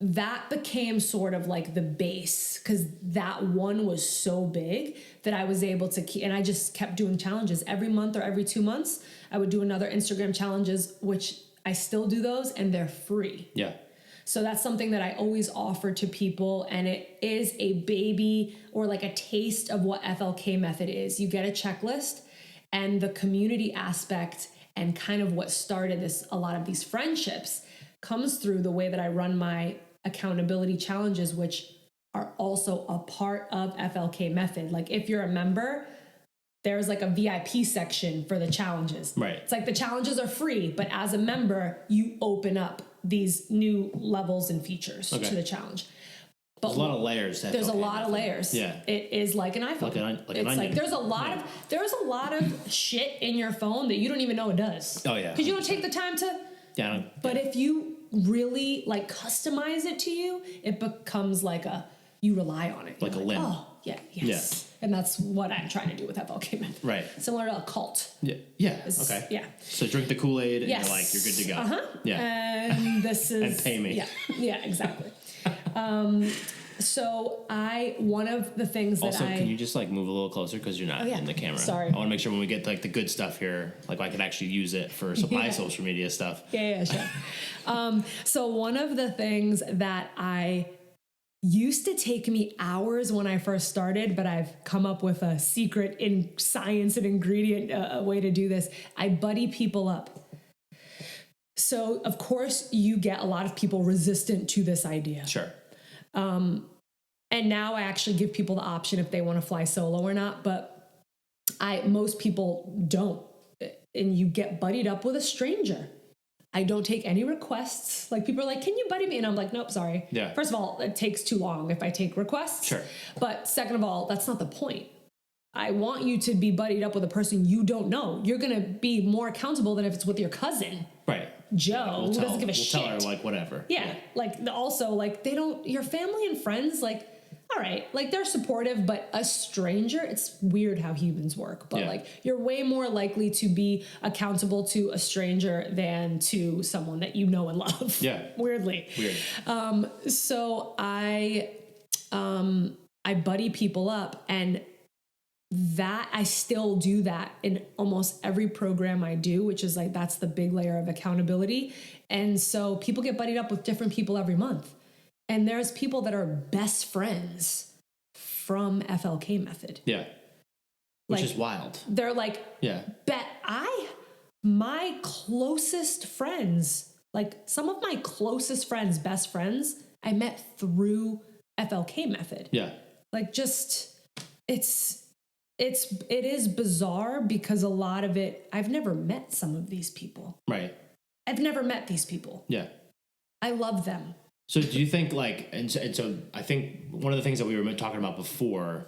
that became sort of like the base, because that one was so big that I was able to keep, and I just kept doing challenges every month or every 2 months. I would do another Instagram challenges, which I still do those, and they're free. Yeah. So that's something that I always offer to people. And it is a baby or like a taste of what FLK Method is. You get a checklist, and the community aspect and kind of what started a lot of these friendships comes through the way that I run my accountability challenges, which are also a part of FLK Method. Like if you're a member, there's like a VIP section for the challenges. Right. It's like the challenges are free, but as a member, you open up these new levels and features to the challenge. But there's a lot of layers. There's a lot of layers. Yeah. It is like an iPhone. Like an onion. There's a lot of shit in your phone that you don't even know it does. Oh yeah. Because you don't take the time to. Yeah. But if you really like customize it to you, it becomes like you rely on it. Like a limb. Oh yeah. Yes. Yeah. And that's what I'm trying to do with FLK Method. Right. Similar to a cult. Yeah. Yeah. Okay. Yeah. So drink the Kool-Aid and you're like, you're good to go. Uh-huh. Yeah. And this is. And pay me. Yeah. Yeah, exactly. So one of the things that also, can you just like move a little closer because you're not in the camera? Sorry. I want to make sure when we get like the good stuff here, like I can actually use it for my social media stuff. Yeah, sure. So one of the things that I used to take me hours when I first started, but I've come up with a secret in science and ingredient way to do this. I buddy people up. So of course you get a lot of people resistant to this idea. Sure. And now I actually give people the option if they want to fly solo or not, but most people don't. And you get buddied up with a stranger. I don't take any requests. Like people are like, can you buddy me? And I'm like, nope, sorry. Yeah. First of all, it takes too long if I take requests. Sure. But second of all, that's not the point. I want you to be buddied up with a person you don't know. You're going to be more accountable than if it's with your cousin. Right. Joe, who doesn't give a shit. We'll tell her like whatever. Yeah. Like also like your family and friends, like, all right, like they're supportive, but a stranger, it's weird how humans work, but like you're way more likely to be accountable to a stranger than to someone that you know and love. Yeah. Weirdly. Weird. So I buddy people up, and that I still do that in almost every program I do, which is like, that's the big layer of accountability. And so people get buddied up with different people every month. And there's people that are best friends from FLK Method. Yeah. Which like, is wild. They're like, yeah. My closest friends, like some of my closest friends, best friends, I met through FLK Method. Yeah. Like just, it is bizarre because a lot of it, I've never met some of these people. Right. I've never met these people. Yeah. I love them. So do you think like, and so I think one of the things that we were talking about before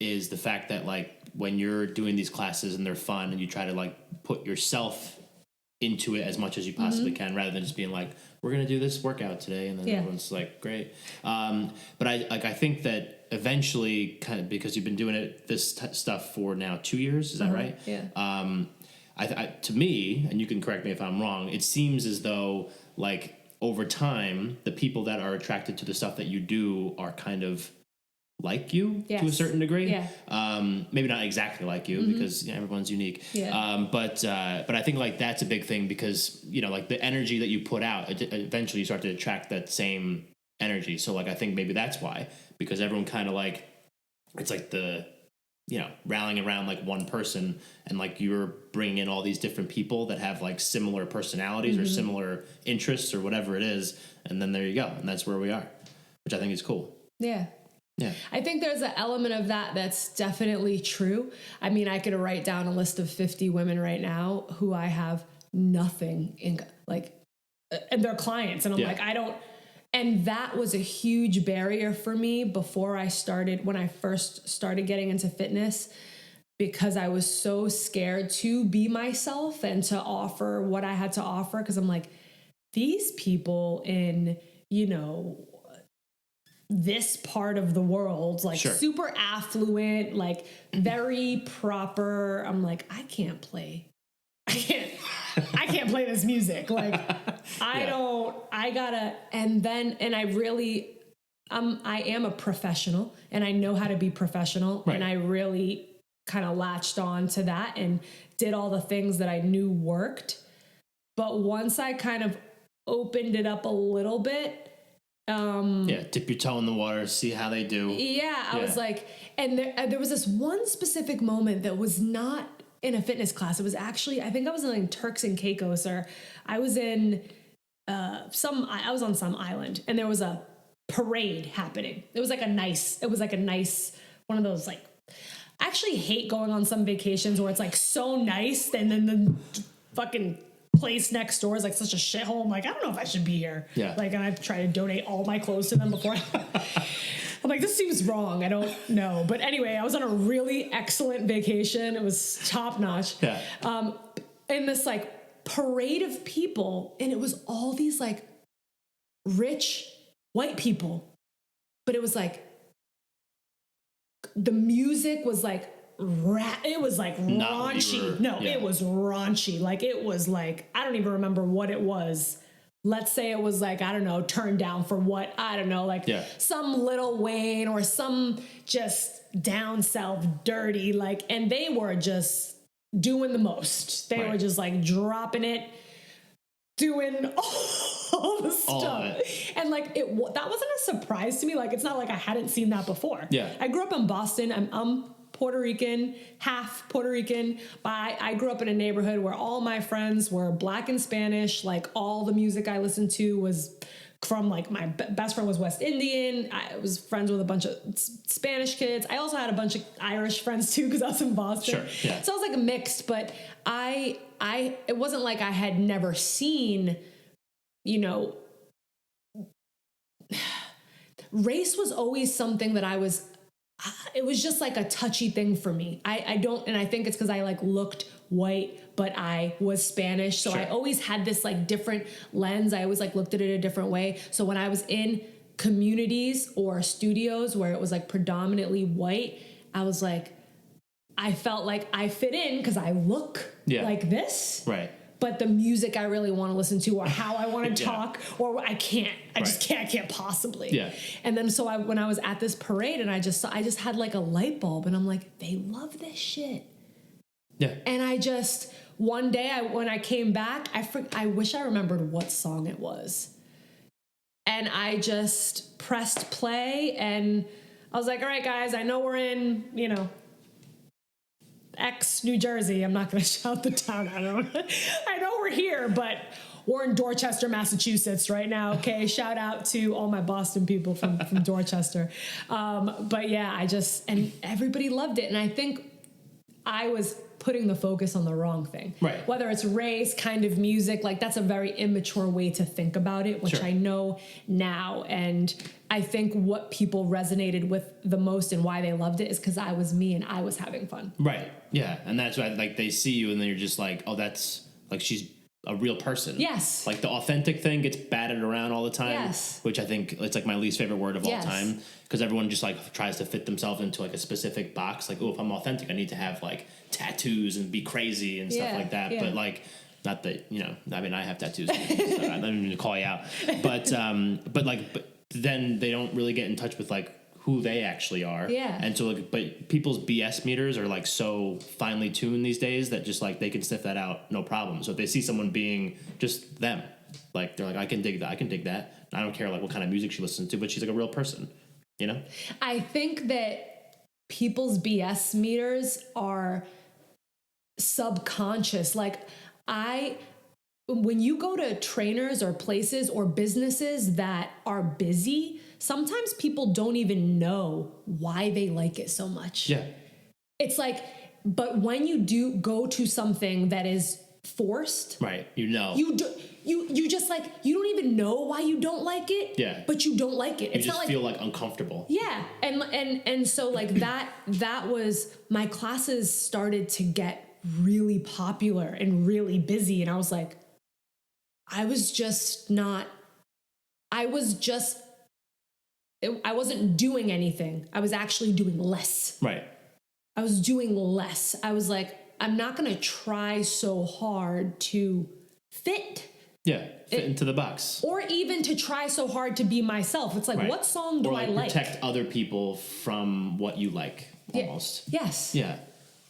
is the fact that like when you're doing these classes and they're fun and you try to like put yourself into it as much as you possibly can, rather than just being like, we're going to do this workout today. And then everyone's like, great. But I think that eventually kind of, because you've been doing this stuff for now 2 years, is that right? Yeah. To me, and you can correct me if I'm wrong, it seems as though like over time, the people that are attracted to the stuff that you do are kind of like you to a certain degree. Yeah. Maybe not exactly like you because everyone's unique. Yeah. But I think like that's a big thing because, you know, like the energy that you put out, eventually you start to attract that same energy. So like, I think maybe that's why, because everyone kind of like, it's like the, you know, rallying around like one person, and like you're bringing in all these different people that have like similar personalities or similar interests or whatever it is. And then there you go. And that's where we are, which I think is cool. Yeah. Yeah. I think there's an element of that that's definitely true. I mean, I could write down a list of 50 women right now who I have nothing in, like, and they're clients. And I'm like, I don't, and that was a huge barrier for me when I first started getting into fitness, because I was so scared to be myself and to offer what I had to offer. Cause I'm like, these people in, you know, this part of the world, like super affluent, like very proper. I'm like, I can't play this music. Like I am a professional and I know how to be professional. Right. And I really kind of latched on to that and did all the things that I knew worked. But once I kind of opened it up a little bit, dip your toe in the water, see how they do. I was like, and there was this one specific moment that was not in a fitness class. It was actually, I think I was in like Turks and Caicos, or I was in I was on some island, and there was a parade happening. It was like a nice one of those, like, I actually hate going on some vacations where it's like so nice and then the fucking place next door is like such a shithole. I'm like, I don't know if I should be here. Yeah. Like, and I try to donate all my clothes to them before I'm like, this seems wrong. I don't know. But anyway, I was on a really excellent vacation. It was top notch. Yeah. In this like parade of people, and it was all these like rich white people, but it was like, the music was like, it was like raunchy. It was raunchy. Like, it was like, I don't even remember what it was. Let's say it was like, I don't know, turned down for what, I don't know, like some Lil Wayne or some just down south dirty, like, and they were just doing the most. They were just like dropping it. doing all the stuff. All of it. And like that wasn't a surprise to me. Like, it's not like I hadn't seen that before. Yeah. I grew up in Boston. I'm Puerto Rican, half Puerto Rican, but I grew up in a neighborhood where all my friends were Black and Spanish. Like, all the music I listened to was from, like, my best friend was West Indian. I was friends with a bunch of Spanish kids. I also had a bunch of Irish friends too, because I was in Boston. Sure, yeah. So I was like mixed, but it wasn't like I had never seen, you know, race was always something that it was just like a touchy thing for me. And I think it's because I like looked white, but I was Spanish. So Sure. I always had this like different lens. I always like looked at it a different way. So when I was in communities or studios where it was like predominantly white, I was like, I felt like I fit in because I look like this. Right. But the music I really want to listen to, or how I want to Yeah. talk, or I can't. I can't possibly. Yeah. And then so when I was at this parade, and I just had like a light bulb, and I'm like, they love this shit. Yeah. And I just one day when I came back, I wish I remembered what song it was, and I just pressed play, and I was like, all right, guys, I know we're in, you know, X, New Jersey. I'm not going to shout the town. I know we're here, but we're in Dorchester, Massachusetts right now. Okay. Shout out to all my Boston people from Dorchester. But yeah, and everybody loved it. And I think I was putting the focus on the wrong thing. Right. Whether it's race, kind of music, like that's a very immature way to think about it, which Sure. I know now. And I think what people resonated with the most and why they loved it is because I was me and I was having fun. Right. Yeah. And that's why, like, they see you and then you're just like, oh, that's like, she's a real person. Yes. Like, the authentic thing gets batted around all the time. Yes. Which I think it's like my least favorite word of all Yes. time. Because everyone just like tries to fit themselves into like a specific box. Like, oh, if I'm authentic, I need to have like tattoos and be crazy and stuff like that. Yeah. But like, not that, you know, I mean, I have tattoos. So I don't even call you out. But then they don't really get in touch with like who they actually are. Yeah. And so like, but people's BS meters are like so finely tuned these days that just like they can sniff that out no problem. So if they see someone being just them, like they're like, I can dig that. I can dig that. I don't care like what kind of music she listens to, but she's like a real person, you know? I think that people's BS meters are subconscious. Like when you go to trainers or places or businesses that are busy, sometimes people don't even know why they like it so much. Yeah. It's like, but when you do go to something that is forced, Right. You know. you just like, you don't even know why you don't like it. Yeah. But you don't like it. You It's just not like, feel like uncomfortable. yeah. And so like that was, my classes started to get really popular and really busy. And I was like, I wasn't doing anything. I was actually doing less. Right. I was doing less. I was like, I'm not going to try so hard to fit. Yeah. Fit into the box. Or even to try so hard to be myself. It's like, Right. what song do or like I like? protect other people from what you like almost. Yes. Yeah.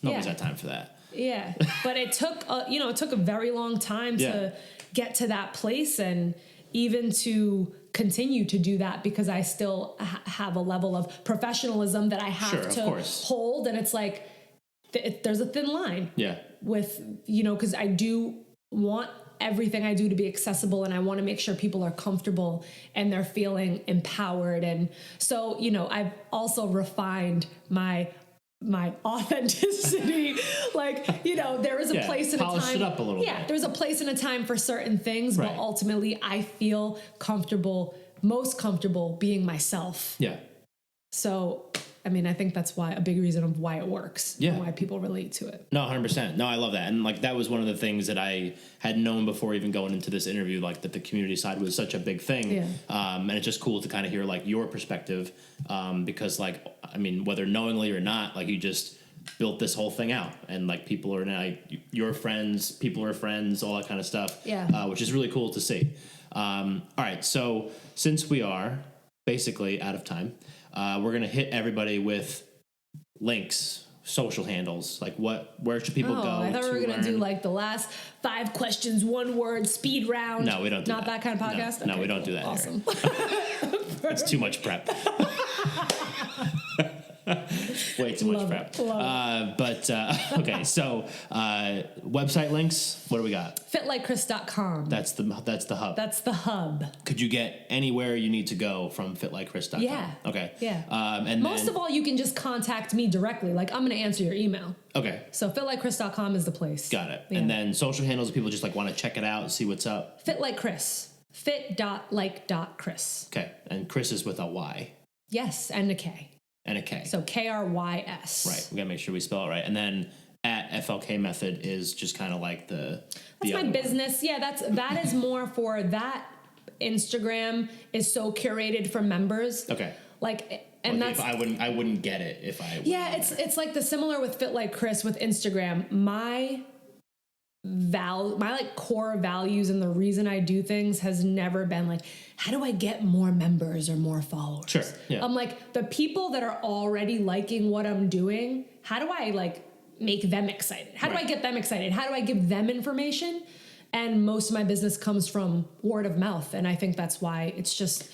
Nobody's Yeah. got time for that. Yeah. But it took, it took a very long time to get to that place, and even to continue to do that, because I still have a level of professionalism that I have to hold. And it's like, there's a thin line. Yeah. With, because I do want everything I do to be accessible, and I want to make sure people are comfortable and they're feeling empowered. And so, I've also refined my authenticity. Like, there is a place and a time. Polished it up a little bit. There's a place and a time for certain things, but ultimately I feel most comfortable being myself. Yeah. So, I think that's a big reason of why it works. Yeah. And why people relate to it. No, 100%. No, I love that. And like, that was one of the things that I had known before even going into this interview, like that the community side was such a big thing. Yeah. And it's just cool to kind of hear like your perspective. Because like, whether knowingly or not, like you just built this whole thing out, and like people are now your friends, people are friends, all that kind of stuff. Yeah. Which is really cool to see. All right. So since we are basically out of time, we're going to hit everybody with links social handles? Like where should people go? I thought we were going to do like the last 5 questions, 1 word speed round. No, we don't do Not that kind of podcast? No, we don't do that. Awesome. It's too much prep. Way too much prep. Okay, so website links. What do we got? FitLikeKrys.com. That's the hub. That's the hub. Could you get anywhere you need to go from FitLikeKrys.com? Yeah. Okay. Yeah. And most of all, you can just contact me directly. Like, I'm going to answer your email. Okay. So FitLikeKrys.com is the place. Got it. Yeah. And then social handles, if people just like want to check it out, see what's up. Fit Like Krys. Fit.like.Krys. Okay. And Krys is with a Y. Yes, and a K. And a K. So Krys. Right. We got to make sure we spell it right. And then at FLK Method is just kind of like that's my business. Yeah, that is more for that. Instagram is so curated for members. Okay. Like, and like that's I wouldn't get it if I yeah. It's like the similar with Fit Like Krys with Instagram. My like core values and the reason I do things has never been like, how do I get more members or more followers? Sure. Yeah. I'm like, the people that are already liking what I'm doing, how do I like make them excited? How do I get them excited? How do I give them information? And most of my business comes from word of mouth. And I think that's why it's just,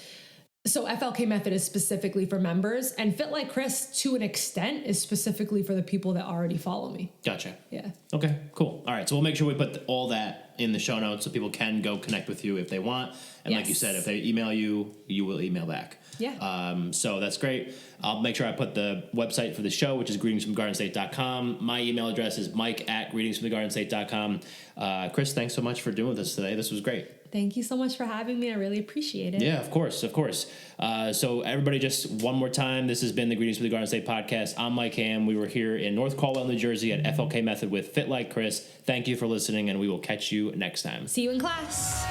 so FLK Method is specifically for members, and Fit Like Krys, to an extent, is specifically for the people that already follow me. Gotcha. Yeah. Okay, cool. All right, so we'll make sure we put all that in the show notes so people can go connect with you if they want. And like you said, if they email you, you will email back. Yeah. So that's great. I'll make sure I put the website for the show, which is greetingsfromthegardenstate.com. My email address is mike@greetingsfromthegardenstate.com. Krys, thanks so much for doing with us today. This was great. Thank you so much for having me. I really appreciate it. Yeah, of course, of course. So everybody, just one more time, this has been the Greetings from the Garden State podcast. I'm Mike Ham. We were here in North Caldwell, New Jersey at FLK Method with Fit Like Krys. Thank you for listening, and we will catch you next time. See you in class.